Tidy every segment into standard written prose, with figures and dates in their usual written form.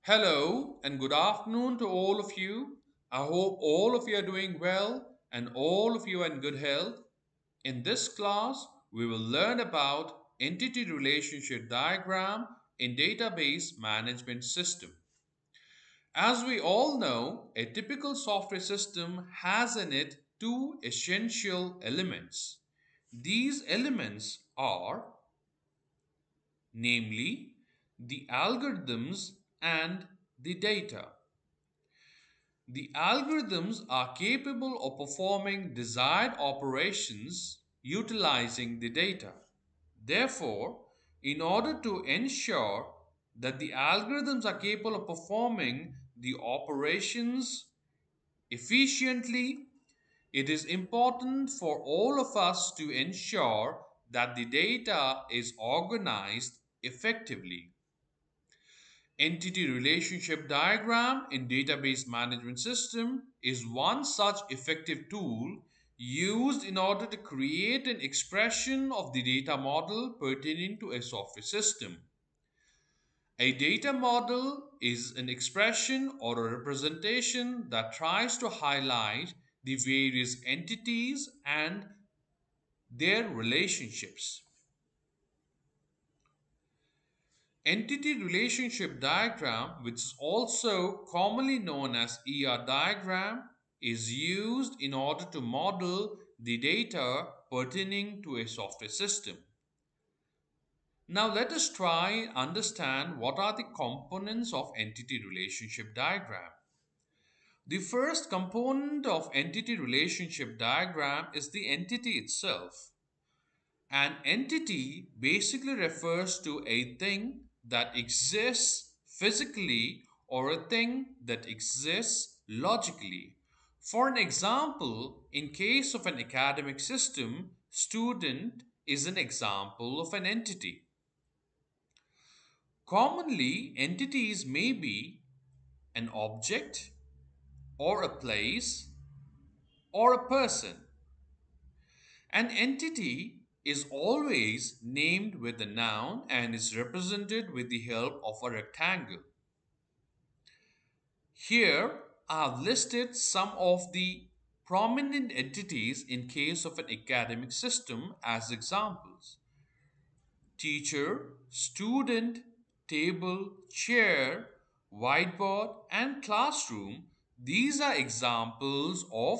Hello and good afternoon to all of you. I hope all of you are doing well and all of you are in good health. In this class, we will learn about entity relationship diagram in database management system. As we all know, a typical software system has in it two essential elements. These elements are, namely, the algorithms and the data. The algorithms are capable of performing desired operations utilizing the data. Therefore, in order to ensure that the algorithms are capable of performing the operations efficiently, it is important for all of us to ensure that the data is organized effectively. Entity relationship diagram in database management system is one such effective tool used in order to create an expression of the data model pertaining to a software system. A data model is an expression or a representation that tries to highlight the various entities and their relationships. Entity relationship diagram, which is also commonly known as ER diagram, is used in order to model the data pertaining to a software system. Now let us try and understand what are the components of entity relationship diagram. The first component of entity relationship diagram is the entity itself. An entity basically refers to a thing that exists physically or a thing that exists logically. For an example, in case of an academic system, student is an example of an entity. Commonly, entities may be an object or a place or a person. An entity is always named with a noun and is represented with the help of a rectangle. Here I have listed some of the prominent entities in case of an academic system as examples. Teacher, student, table, chair, whiteboard, and classroom. These are examples of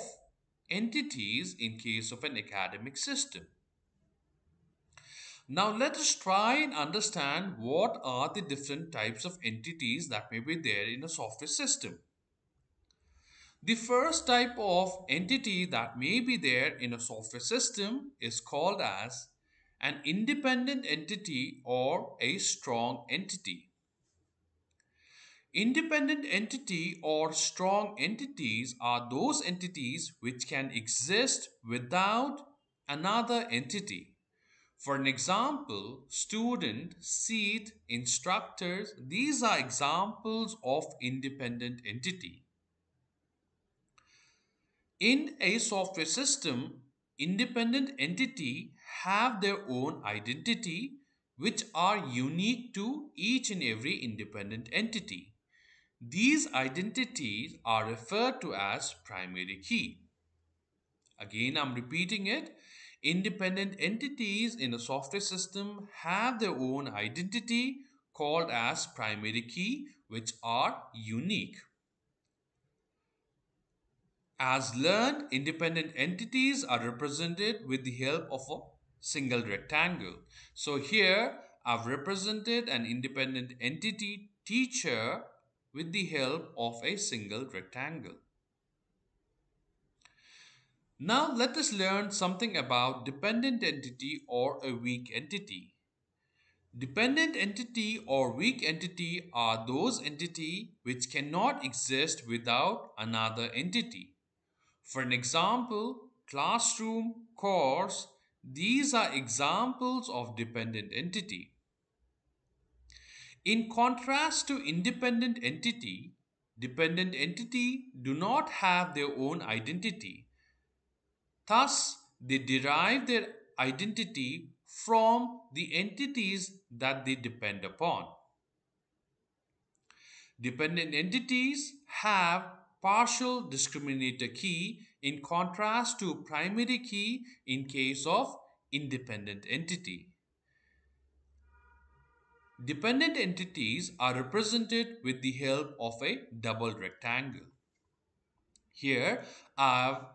entities in case of an academic system. Now let us try and understand what are the different types of entities that may be there in a software system. The first type of entity that may be there in a software system is called as an independent entity or a strong entity. Independent entity or strong entities are those entities which can exist without another entity. For an example, student, seat, instructors, these are examples of independent entity. In a software system, independent entity have their own identity which are unique to each and every independent entity. These identities are referred to as primary key. Again, I'm repeating it. Independent entities in a software system have their own identity called as primary key, which are unique. As learned, independent entities are represented with the help of a single rectangle. So here I've represented an independent entity teacher with the help of a single rectangle. Now let us learn something about dependent entity or a weak entity. Dependent entity or weak entity are those entity which cannot exist without another entity. For an example, classroom, course, these are examples of dependent entity. In contrast to independent entity, dependent entity do not have their own identity. Thus, they derive their identity from the entities that they depend upon. Dependent entities have partial discriminator key in contrast to primary key in case of independent entity. Dependent entities are represented with the help of a double rectangle. Here, I've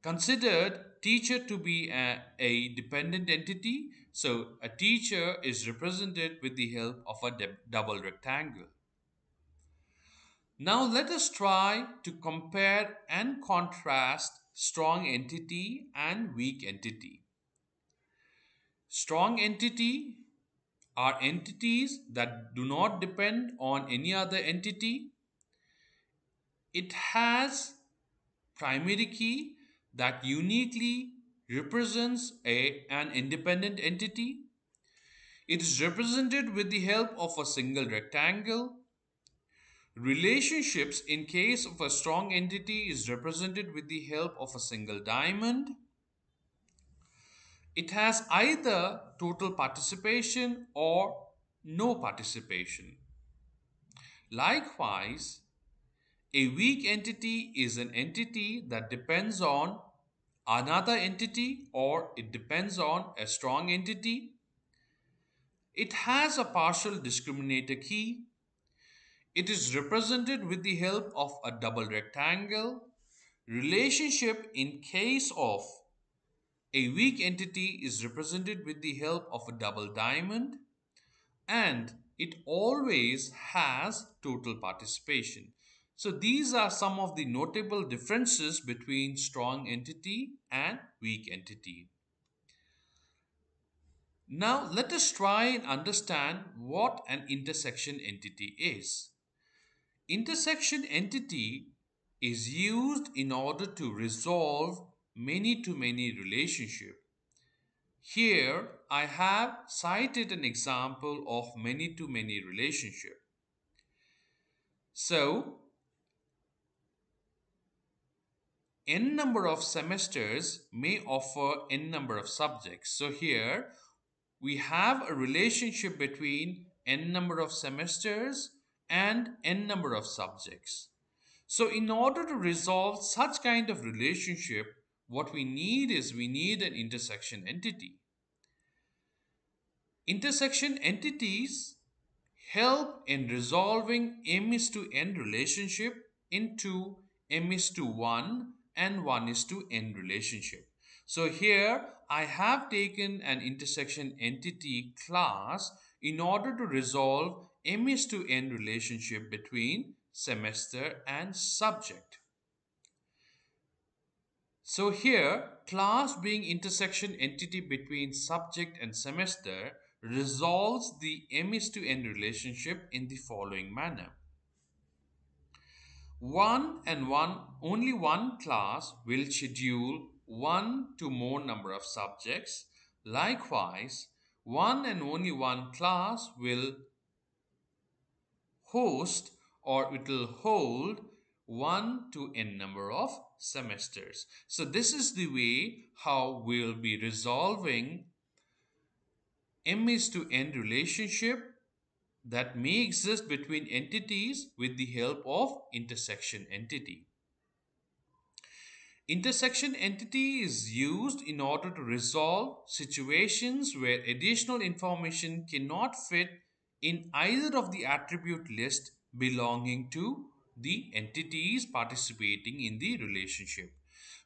considered teacher to be a dependent entity. So, a teacher is represented with the help of a double rectangle. Now, let us try to compare and contrast strong entity and weak entity. Strong entity are entities that do not depend on any other entity. It has primary key that uniquely represents an independent entity. It is represented with the help of a single rectangle. Relationships in case of a strong entity is represented with the help of a single diamond. It has either total participation or no participation. Likewise, a weak entity is an entity that depends on another entity or it depends on a strong entity. It has a partial discriminator key. It is represented with the help of a double rectangle. Relationship in case of a weak entity is represented with the help of a double diamond, and it always has total participation. So these are some of the notable differences between strong entity and weak entity. Now let us try and understand what an intersection entity is. Intersection entity is used in order to resolve many-to-many relationship. Here I have cited an example of many-to-many relationship. So n number of semesters may offer n number of subjects. So here we have a relationship between n number of semesters and n number of subjects. So in order to resolve such kind of relationship, what we need is we need an intersection entity. Intersection entities help in resolving m is to n relationship into m is to 1 and 1 is to n relationship. So here I have taken an intersection entity class in order to resolve m is to n relationship between semester and subject. So here, class being intersection entity between subject and semester resolves the m is to n relationship in the following manner. Only one class will schedule one to more number of subjects. Likewise, one and only one class will host or it will hold 1 to n number of semesters. So this is the way how we'll be resolving m is to n relationship that may exist between entities with the help of intersection entity. Intersection entity is used in order to resolve situations where additional information cannot fit in either of the attribute list belonging to the entities participating in the relationship.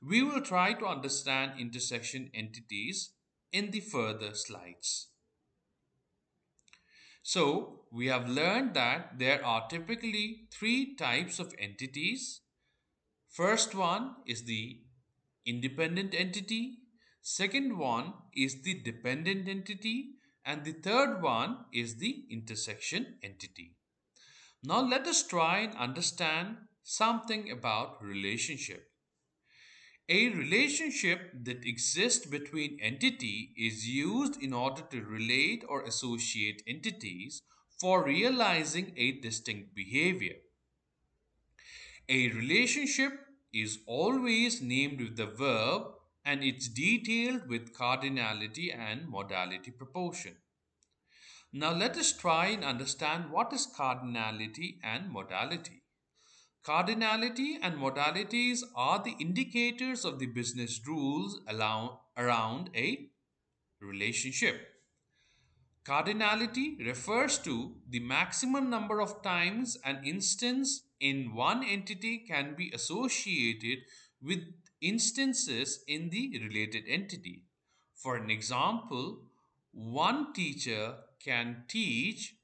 We will try to understand intersection entities in the further slides. So, we have learned that there are typically three types of entities. First one is the independent entity, second one is the dependent entity, and the third one is the intersection entity. Now let us try and understand something about relationship. A relationship that exists between entity is used in order to relate or associate entities for realizing a distinct behavior. A relationship is always named with the verb and it's detailed with cardinality and modality proportion. Now let us try and understand what is cardinality and modality. Cardinality and modalities are the indicators of the business rules around a relationship. Cardinality refers to the maximum number of times an instance in one entity can be associated with instances in the related entity. For an example, one teacher can teach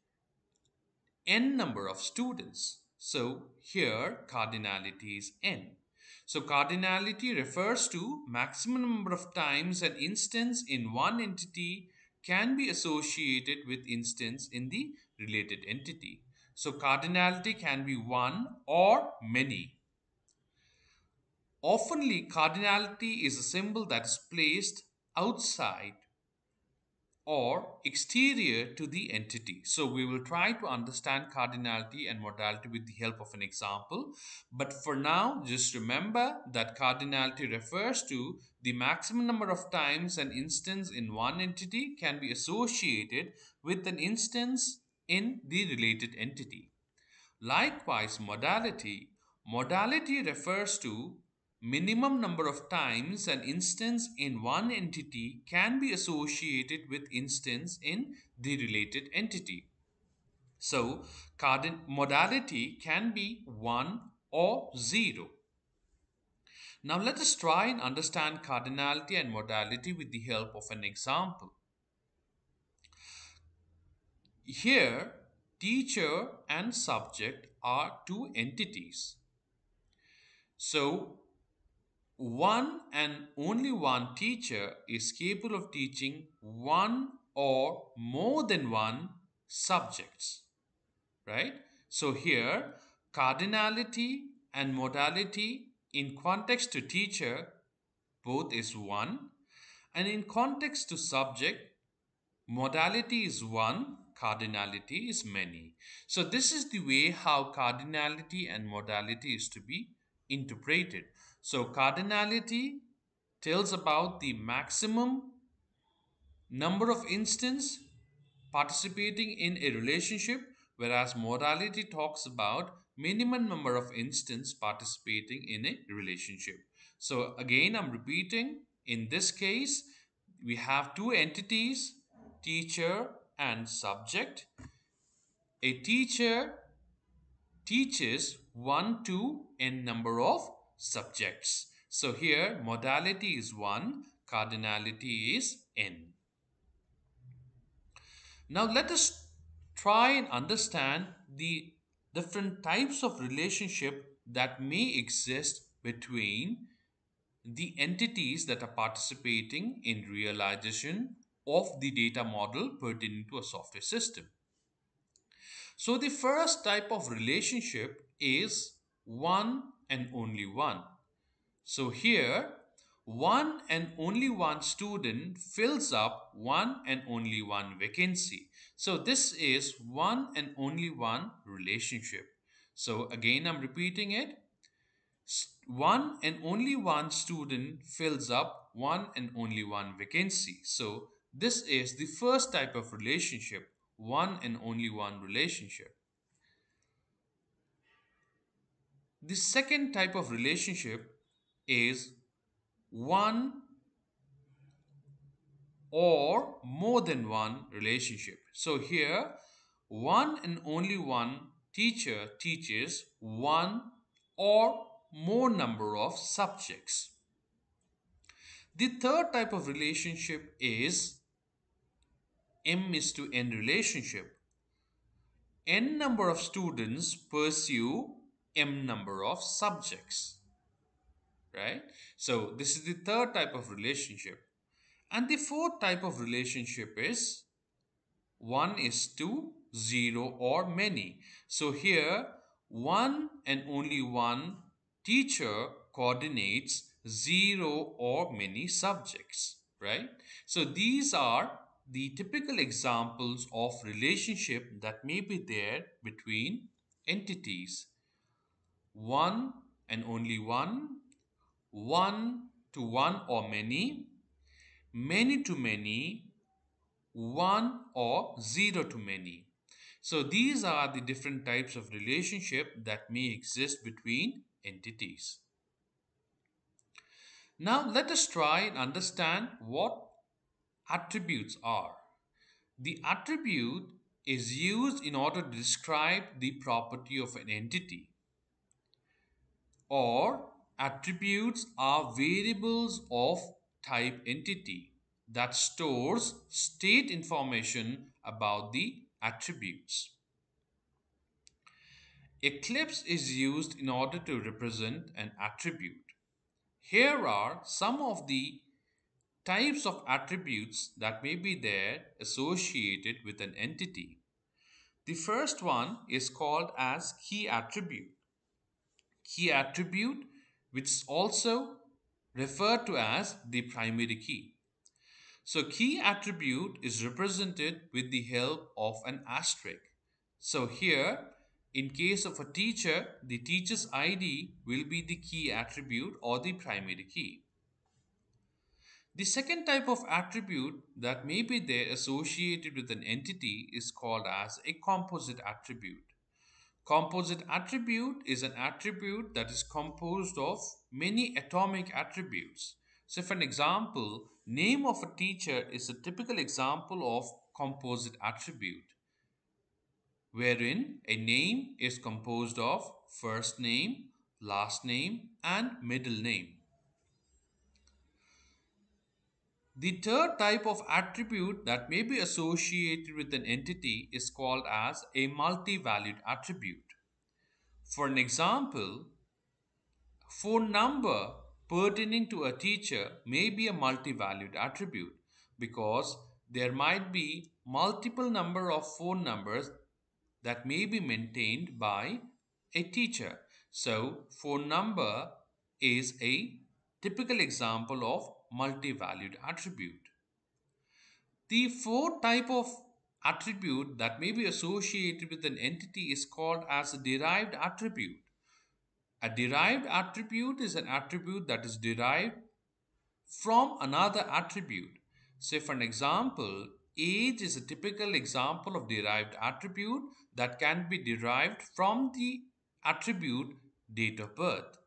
n number of students. So here cardinality is n. So cardinality refers to maximum number of times an instance in one entity can be associated with instance in the related entity. So cardinality can be one or many. Oftenly, cardinality is a symbol that is placed outside or exterior to the entity. So we will try to understand cardinality and modality with the help of an example. But for now, just remember that cardinality refers to the maximum number of times an instance in one entity can be associated with an instance in the related entity. Likewise, modality refers to minimum number of times an instance in one entity can be associated with instance in the related entity. So, modality can be 1 or 0. Now, let us try and understand cardinality and modality with the help of an example. Here, teacher and subject are two entities. So, one and only one teacher is capable of teaching one or more than one subjects, right? So here, cardinality and modality in context to teacher both is one, and in context to subject, modality is one, cardinality is many. So this is the way how cardinality and modality is to be interpreted. So cardinality tells about the maximum number of instances participating in a relationship, whereas modality talks about minimum number of instances participating in a relationship. So again, I'm repeating, in this case, we have two entities, teacher and subject. A teacher teaches 1 to n number of subjects. So here modality is 1, cardinality is n. Now let us try and understand the different types of relationship that may exist between the entities that are participating in realization of the data model pertaining to a software system. So the first type of relationship is one and only one. So here, one and only one student fills up one and only one vacancy. So this is one and only one relationship. So again, I'm repeating it. One and only one student fills up one and only one vacancy. So this is the first type of relationship, one and only one relationship. The second type of relationship is one or more than one relationship. So here, one and only one teacher teaches one or more number of subjects. The third type of relationship is M is to N relationship. N number of students pursue M number of subjects, right? So this is the third type of relationship. And the fourth type of relationship is 1 is to 0 or many. So here, one and only one teacher coordinates 0 or many subjects, right? So these are the typical examples of relationship that may be there between entities. One and only one to one or many to many, one or zero to many. So these are the different types of relationship that may exist between entities. Now let us try and understand what attributes are. The attribute is used in order to describe the property of an entity, or attributes are variables of type entity that stores state information about the attributes. Eclipse is used in order to represent an attribute. Here are some of the types of attributes that may be there associated with an entity. The first one is called as key attribute. Key attribute, which is also referred to as the primary key. So key attribute is represented with the help of an asterisk. So here, in case of a teacher, the teacher's ID will be the key attribute or the primary key. The second type of attribute that may be there associated with an entity is called as a composite attribute. Composite attribute is an attribute that is composed of many atomic attributes. So for an example, name of a teacher is a typical example of composite attribute, wherein a name is composed of first name, last name, and middle name. The third type of attribute that may be associated with an entity is called as a multi-valued attribute. For an example, phone number pertaining to a teacher may be a multi-valued attribute because there might be multiple number of phone numbers that may be maintained by a teacher. So phone number is a typical example of multi-valued attribute. The fourth type of attribute that may be associated with an entity is called as a derived attribute. A derived attribute is an attribute that is derived from another attribute. Say for an example, age is a typical example of derived attribute that can be derived from the attribute date of birth.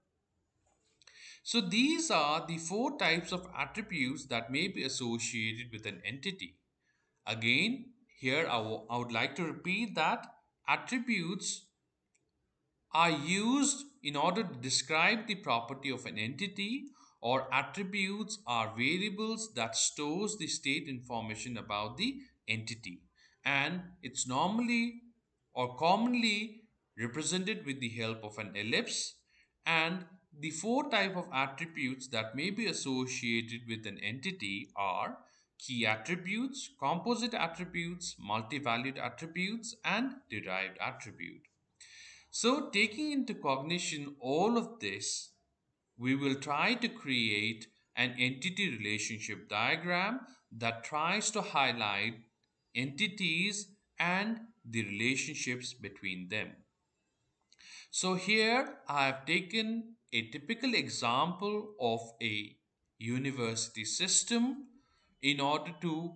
So these are the four types of attributes that may be associated with an entity. Again, here I would like to repeat that attributes are used in order to describe the property of an entity, or attributes are variables that stores the state information about the entity, and it's normally or commonly represented with the help of an ellipse. And the four type of attributes that may be associated with an entity are key attributes, composite attributes, multi-valued attributes, and derived attribute. So, taking into cognition all of this, we will try to create an entity relationship diagram that tries to highlight entities and the relationships between them. So, here I have taken a typical example of a university system in order to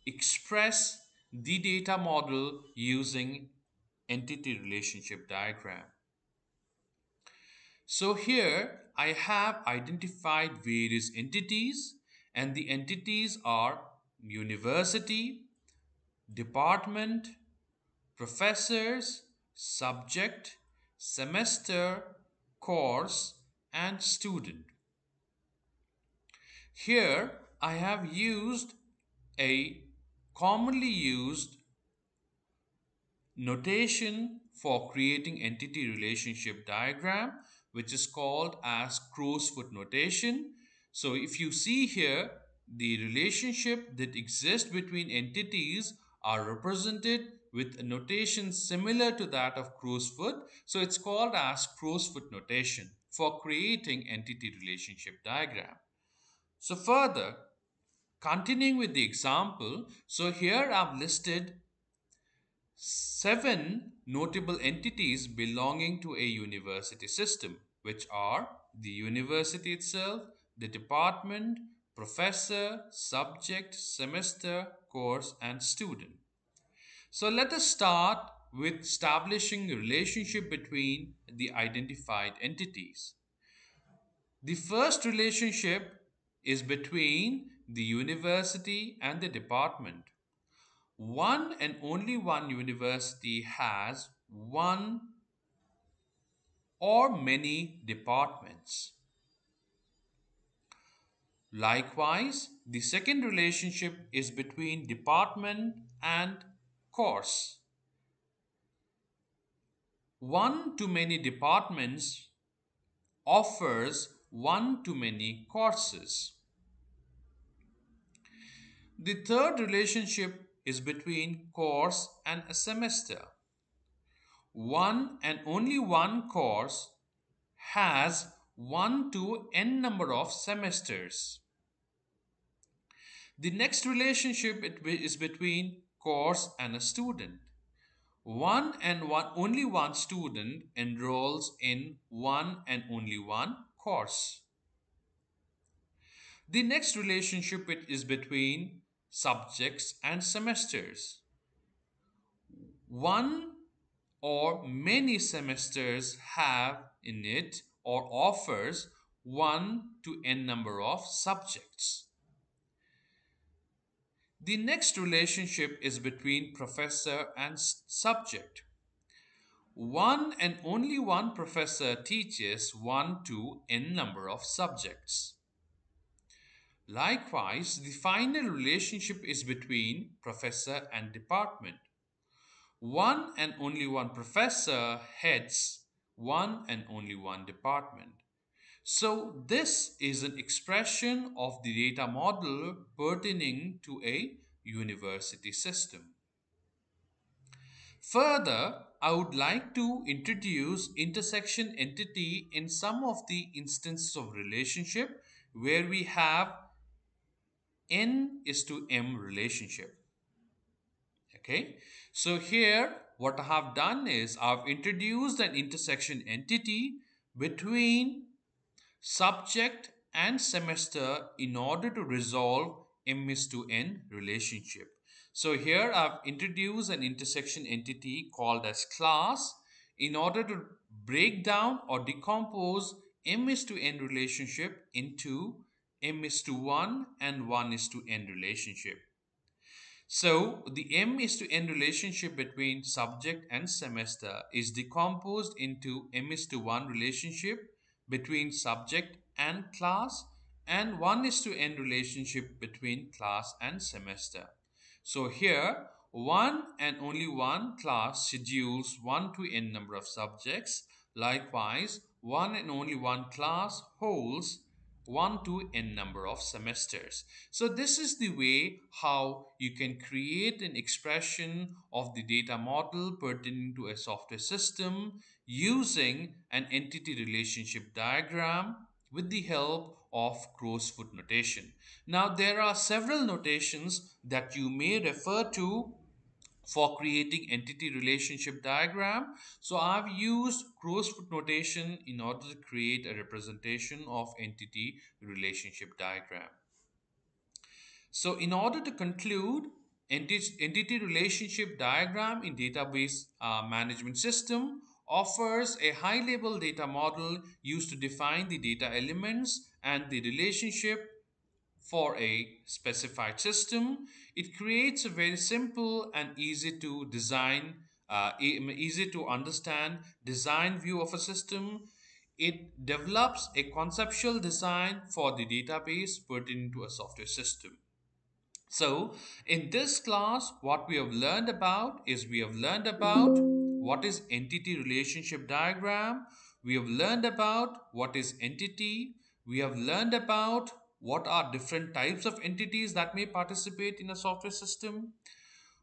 express the data model using entity relationship diagram. So here I have identified various entities, and the entities are university, department, professors, subject, semester, course, and student. Here I have used a commonly used notation for creating entity relationship diagram, which is called as crow's foot notation. So if you see here, the relationship that exists between entities are represented with a notation similar to that of crow's foot. So it's called as crow's foot notation for creating entity relationship diagram. So further, continuing with the example, so here I've listed 7 notable entities belonging to a university system, which are the university itself, the department, professor, subject, semester, course, and student. So let us start with establishing a relationship between the identified entities. The first relationship is between the university and the department. One and only one university has one or many departments. Likewise, the second relationship is between department and course. One to many departments offers one to many courses. The third relationship is between course and a semester. One and only one course has 1 to n number of semesters. The next relationship is between course and a student. One and one only one student enrolls in one and only one course. The next relationship is between subjects and semesters. One or many semesters have in it or offers 1 to n number of subjects. The next relationship is between professor and subject. One and only one professor teaches 1 to n number of subjects. Likewise, the final relationship is between professor and department. One and only one professor heads one and only one department. So this is an expression of the data model pertaining to a university system. Further, I would like to introduce intersection entity in some of the instances of relationship where we have n is to m relationship. Okay, so here what I have done is I've introduced an intersection entity between subject and semester in order to resolve m is to n relationship. So here I've introduced an intersection entity called as class in order to break down or decompose m is to n relationship into m is to 1 and 1 is to n relationship. So the m is to n relationship between subject and semester is decomposed into m is to 1 relationship between subject and class and 1 is to n relationship between class and semester. So here 1 and only one class schedules 1 to n number of subjects. Likewise, 1 and only one class holds 1 to n number of semesters. So this is the way how you can create an expression of the data model pertaining to a software system using an entity relationship diagram with the help of crow's foot notation. Now there are several notations that you may refer to for creating entity relationship diagram. So I've used crow's foot notation in order to create a representation of entity relationship diagram. So in order to conclude, entity relationship diagram in database management system offers a high level data model used to define the data elements and the relationship for a specified system. It creates a very simple and easy to design, easy to understand design view of a system. It develops a conceptual design for the database pertaining to a software system. So in this class, what we have learned about is we have learned about what is entity relationship diagram. We have learned about what is entity. We have learned about what are different types of entities that may participate in a software system.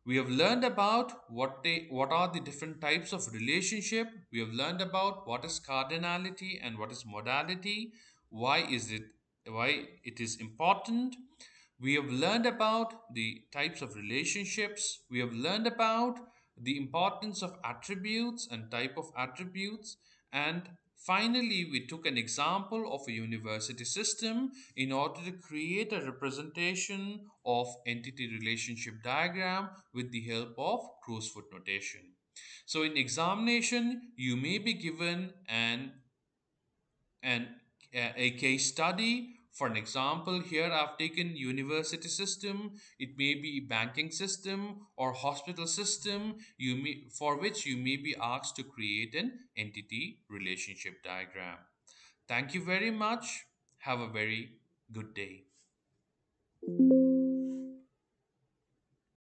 We have learned about what are the different types of relationship. We have learned about what is cardinality and what is modality. Why it is important. We have learned about the types of relationships. We have learned about the importance of attributes and type of attributes. And Finally, we took an example of a university system in order to create a representation of entity relationship diagram with the help of crow's-foot notation. So in examination, you may be given an a case study. For an example, here I've taken university system. It may be banking system or hospital system. For which you may be asked to create an entity relationship diagram. Thank you very much. Have a very good day.